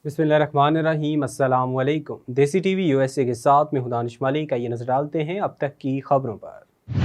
बिस्मिल्लाहिर्रहमानिर्रहीम। अस्सलाम वालेकुम। देसी टीवी यूएसए के साथ में दानिश मलिक। ये नजर डालते हैं अब तक की खबरों पर।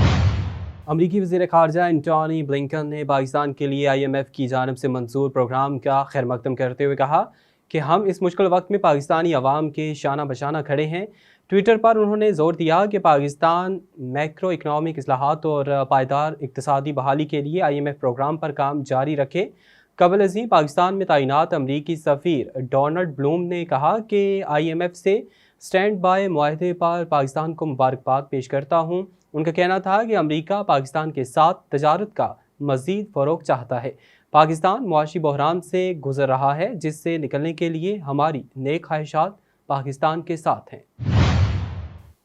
अमरीकी वज़ीर ख़ारजा एंटनी ब्लिंकन ने पाकिस्तान के लिए IMF की जानिब से मंजूर प्रोग्राम का खैर मकदम करते हुए कहा कि हम इस मुश्किल वक्त में पाकिस्तानी अवाम के शाना बशाना खड़े हैं। ट्विटर पर उन्होंने जोर दिया कि पाकिस्तान मैक्रो इकनॉमिक इस्लाहात और पायदार इक़्तिसादी बहाली के लिए IMF प्रोग्राम पर काम जारी रखे। कबल अज़ीं पाकिस्तान में तैनात अमरीकी सफ़ीर डोनाल्ड ब्लूम ने कहा कि IMF से स्टैंड बाय मुआहदे पर पाकिस्तान को मुबारकबाद पेश करता हूँ। उनका कहना था कि अमरीका पाकिस्तान के साथ तजारत का मज़ीद फ़रोग़ चाहता है। पाकिस्तान मुआशी बहरान से गुज़र रहा है, जिससे निकलने के लिए हमारी नेक ख्वाहिशात पाकिस्तान के साथ हैं।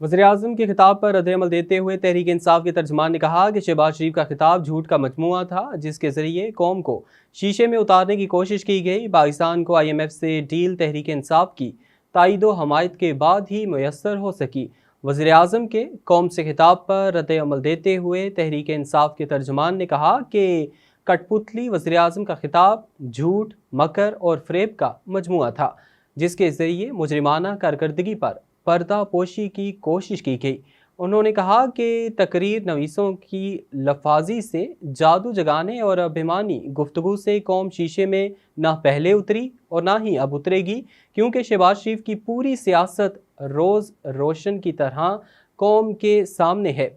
वज़ीर-ए-आज़म के खिताब पर रद्द-ए-अमल देते हुए तहरीक इंसाफ के तर्जुमान ने कहा कि शहबाज शरीफ का खिताब झूठ का मजमुआ था, जिसके ज़रिए कौम को शीशे में उतारने की कोशिश की गई। पाकिस्तान को IMF से डील तहरीक इंसाफ की ताईदो हमायत के बाद ही मुयस्सर हो सकी। वज़ीर-ए-आज़म के कौम से खिताब पर रद्द-ए-अमल देते हुए तहरीक इंसाफ के तर्जुमान ने कहा कि कठपुतली वज़ीर-ए-आज़म का खिताब झूठ, मकर और फ़रेब का मजमुआ था, जिसके ज़रिए मुजरिमाना कारकर्दगी पर पर्दा पोशी की कोशिश की गई। उन्होंने कहा कि तकरीर नवीसों की लफाजी से जादू जगाने और अभिमानी गुफ्तगू से कौम शीशे में ना पहले उतरी और ना ही अब उतरेगी, क्योंकि शहबाज शरीफ की पूरी सियासत रोज़ रोशन की तरह कौम के सामने है।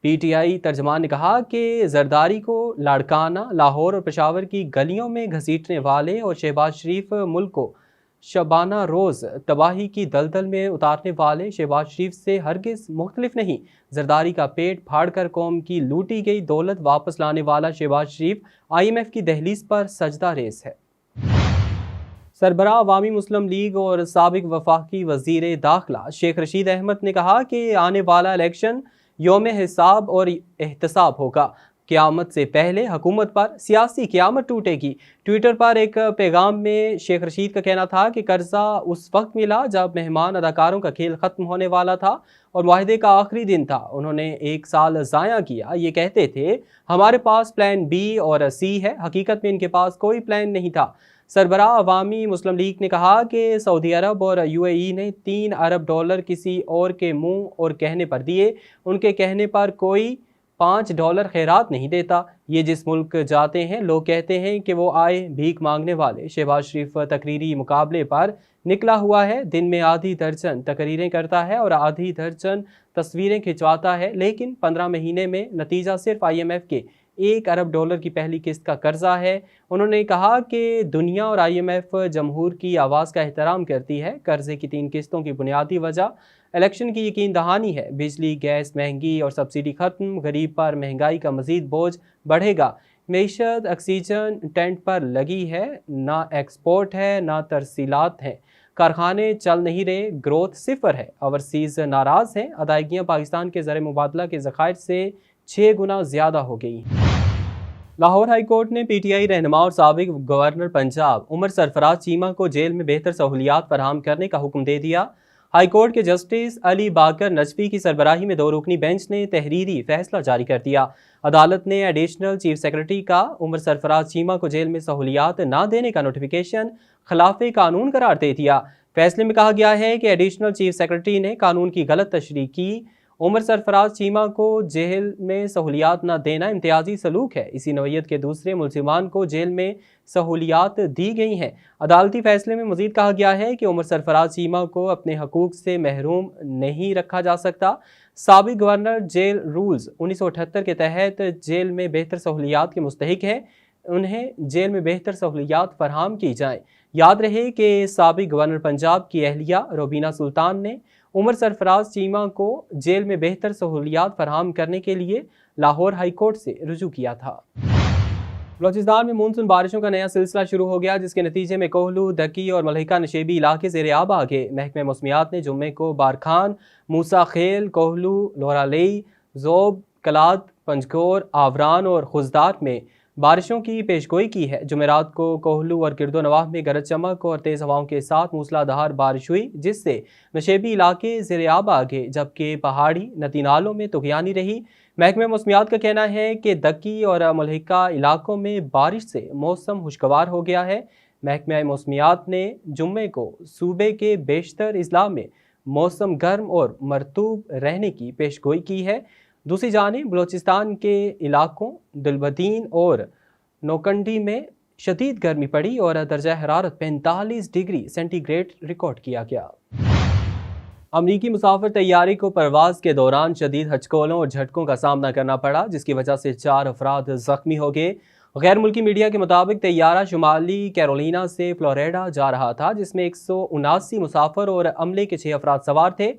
PTI तर्जमान ने कहा कि जरदारी को लाड़काना, लाहौर और पेशावर की गलियों में घसीटने वाले और शहबाज शरीफ मुल्क को शबाना रोज़ तबाही की दलदल में उतारने वाले शहबाज शरीफ से हरगिज़ मुख्तलिफ नहीं। जरदारी का पेट फाड़ कर कौम की लूटी गई दौलत वापस लाने वाला शहबाज शरीफ IMF की दहलीज पर सजदा रेस है। सरबराह अवामी मुस्लिम लीग और साबिक वफाकी वज़ीर दाखिला शेख रशीद अहमद ने कहा कि आने वाला इलेक्शन यौम हिसाब और एहतसाब होगा। क़यामत से पहले हुकूमत पर सियासी क़यामत टूटेगी। ट्विटर पर एक पैगाम में शेख रशीद का कहना था कि कर्जा उस वक्त मिला जब मेहमान अदाकारों का खेल ख़त्म होने वाला था और मुआहदे का आखिरी दिन था। उन्होंने 1 साल ज़ाया किया। ये कहते थे हमारे पास प्लान B और C है। हकीकत में इनके पास कोई प्लान नहीं था। सरबराह अवामी मुस्लिम लीग ने कहा कि सऊदी अरब और UAE ने $3 अरब किसी और के मुंह और कहने पर दिए। उनके कहने पर कोई $5 खैरात नहीं देता। ये जिस मुल्क जाते हैं लोग कहते हैं कि वो आए भीख मांगने वाले। शहबाज शरीफ तकरीरी मुकाबले पर निकला हुआ है। दिन में आधी दर्जन तकरीरें करता है और आधी दर्जन तस्वीरें खिंचवाता है, लेकिन 15 महीने में नतीजा सिर्फ IMF के $1 अरब की पहली किस्त का कर्जा है। उन्होंने कहा कि दुनिया और IMF जमहूर की आवाज़ का एहतराम करती है। कर्जे की 3 किस्तों की बुनियादी वजह इलेक्शन की यकीन दहानी है। बिजली गैस महंगी और सब्सिडी खत्म, गरीब पर महंगाई का मजीद बोझ बढ़ेगा। मईशत ऑक्सीजन टेंट पर लगी है, ना एक्सपोर्ट है ना तरसीलात हैं। कारखाने चल नहीं रहे, ग्रोथ सिफर है। ओवरसीज़ नाराज़ हैं। अदायगियाँ पाकिस्तान के ज़र मुबादला के ज़खायर से 6 गुना ज़्यादा हो गई। लाहौर हाई कोर्ट ने PTI रहनुमा और साबिक गवर्नर पंजाब उमर सरफराज चीमा को जेल में बेहतर सहूलियात फराहम करने का हुक्म दे दिया। हाई कोर्ट के जस्टिस अली बाकर नजफी की सरबराही में 2 रुकनी बेंच ने तहरीरी फैसला जारी कर दिया। अदालत ने एडिशनल चीफ सेक्रेटरी का उमर सरफराज चीमा को जेल में सहूलियात ना देने का नोटिफिकेशन खिलाफे कानून करार दे दिया। फैसले में कहा गया है कि एडिशनल चीफ सेक्रेटरी ने कानून की गलत तशरीह की। उमर सरफराज चीमा को जेल में सहूलियात न देना इम्तियाजी सलूक है। इसी नौयत के दूसरे मुलजिमान को जेल में सहूलियात दी गई हैं। अदालती फैसले में मजीद कहा गया है कि उमर सरफराज चीमा को अपने हकूक से महरूम नहीं रखा जा सकता। साबिक गवर्नर जेल रूल्स 1978 के तहत जेल में बेहतर सहूलियात के मुस्तहिक है। उन्हें जेल में बेहतर सहूलियात फराहम की जाएँ। याद रहे कि साबिक गवर्नर पंजाब की अहलिया रोबीना सुल्तान ने उमर सरफराज चीमा को जेल में बेहतर सहूलियात फराहम करने के लिए लाहौर हाई कोर्ट से रुजू किया था। बलूचिस्तान में मानसून बारिशों का नया सिलसिला शुरू हो गया, जिसके नतीजे में कोहलू, दकी और मलहिका नशेबी इलाके ज़ेर आब आ गए। महकमे मौसमियात ने जुम्मे को बारखान, मूसा खेल, कोहलू, लोहरालेई, जोब, कलाद, पंजकोर, आवरान और खुजदार में बारिशों की पेशगोई की है। जुमेरात को कोहलू और गिरदो नवाह में गरज चमक और तेज़ हवाओं के साथ मूसलाधार बारिश हुई, जिससे नशेबी इलाके ज़ेर आब आ गए, जबकि पहाड़ी नदी नालों में तुगयानी रही। महकमे मौसमियात का कहना है कि दक्की और मलहिका इलाकों में बारिश से मौसम खुशगवार हो गया है। محکمہ موسمیات نے جمعے کو صوبے کے بیشتر اضلاع میں موسم گرم اور مرطوب رہنے کی پیش گوئی کی ہے۔ دوسری جانب بلوچستان کے علاقوں دلبدین اور نوکنڈی میں شدید گرمی پڑی اور درجہ حرارت 45 ڈگری سینٹی گریڈ ریکارڈ کیا گیا۔ امریکی مسافر طیارے کو پرواز کے دوران شدید ہچکولوں اور جھٹکوں کا سامنا کرنا پڑا، جس کی وجہ سے 4 افراد زخمی ہو گئے۔ غیر ملکی میڈیا کے مطابق طیارہ شمالی کیرولینا سے فلوریڈا جا رہا تھا، جس میں 179 مسافر اور عملے کے 6 افراد سوار تھے۔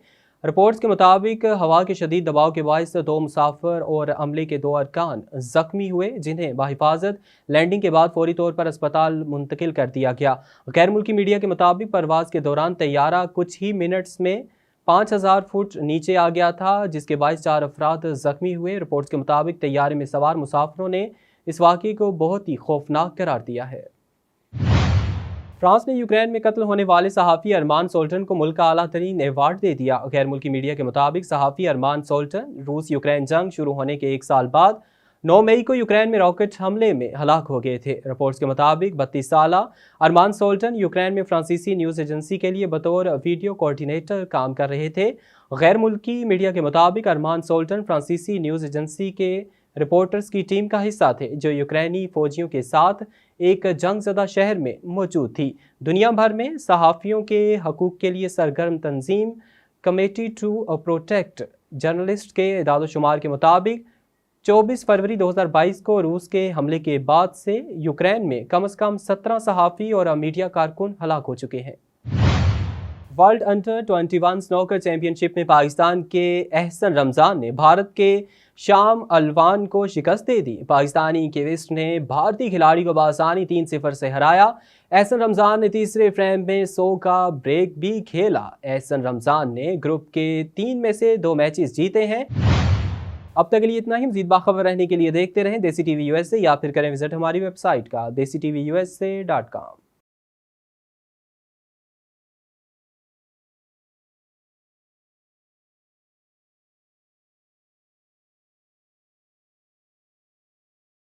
رپورٹس کے مطابق ہوا کے شدید دباؤ کے باعث 2 مسافر اور عملے کے 2 ارکان زخمی ہوئے، جنہیں بحفاظت لینڈنگ کے بعد فوری طور پر اسپتال منتقل کر دیا گیا۔ غیر ملکی میڈیا کے مطابق پرواز کے دوران طیارہ کچھ ہی منٹس میں 5000 فٹ نیچے آ گیا تھا، جس کے باعث 4 افراد زخمی ہوئے۔ رپورٹس کے مطابق طیارے میں سوار مسافروں نے اس واقعے کو بہت ہی خوفناک قرار دیا ہے۔ فرانس نے یوکرین میں قتل ہونے والے صحافی ارمان سولٹن کو ملک کا اعلیٰ ترین ایوارڈ دے دیا۔ غیر ملکی میڈیا کے مطابق صحافی ارمان سولٹن روس یوکرین جنگ شروع ہونے کے 1 سال بعد 9 مئی کو یوکرین میں راکٹ حملے میں ہلاک ہو گئے تھے۔ رپورٹس کے مطابق 32 سالہ ارمان سولٹن یوکرین میں فرانسیسی نیوز ایجنسی کے لیے بطور ویڈیو کوآرڈینیٹر کام کر رہے تھے۔ غیر ملکی میڈیا کے مطابق ارمان سولٹن فرانسیسی نیوز ایجنسی کے رپورٹرز کی ٹیم کا حصہ تھے، جو یوکرینی فوجیوں کے ساتھ ایک جنگ زدہ شہر میں موجود تھی۔ دنیا بھر میں صحافیوں کے حقوق کے لیے سرگرم تنظیم کمیٹی ٹو پروٹیکٹ جرنلسٹ کے اعداد و شمار کے مطابق 24 فروری 2022 کو روس کے حملے کے بعد سے یوکرین میں کم از کم 17 صحافی اور میڈیا کارکن ہلاک ہو چکے ہیں۔ ورلڈ انڈر 21 سنوکر چیمپئن شپ میں پاکستان کے احسن رمضان نے بھارت کے شام الوان کو شکست دے دی۔ پاکستانی کیوسٹ نے بھارتی کھلاڑی کو بآسانی 3-0 سے ہرایا۔ احسن رمضان نے تیسرے فریم میں 100 کا بریک بھی کھیلا۔ احسن رمضان نے گروپ کے 3 میں سے 2 میچز جیتے ہیں۔ اب تک کے لیے اتنا ہی۔ مزید باخبر رہنے کے لیے دیکھتے رہیں دیسی ٹی وی USA یا پھر کریں وزٹ ہماری ویب سائٹ کا desitvUSA.com۔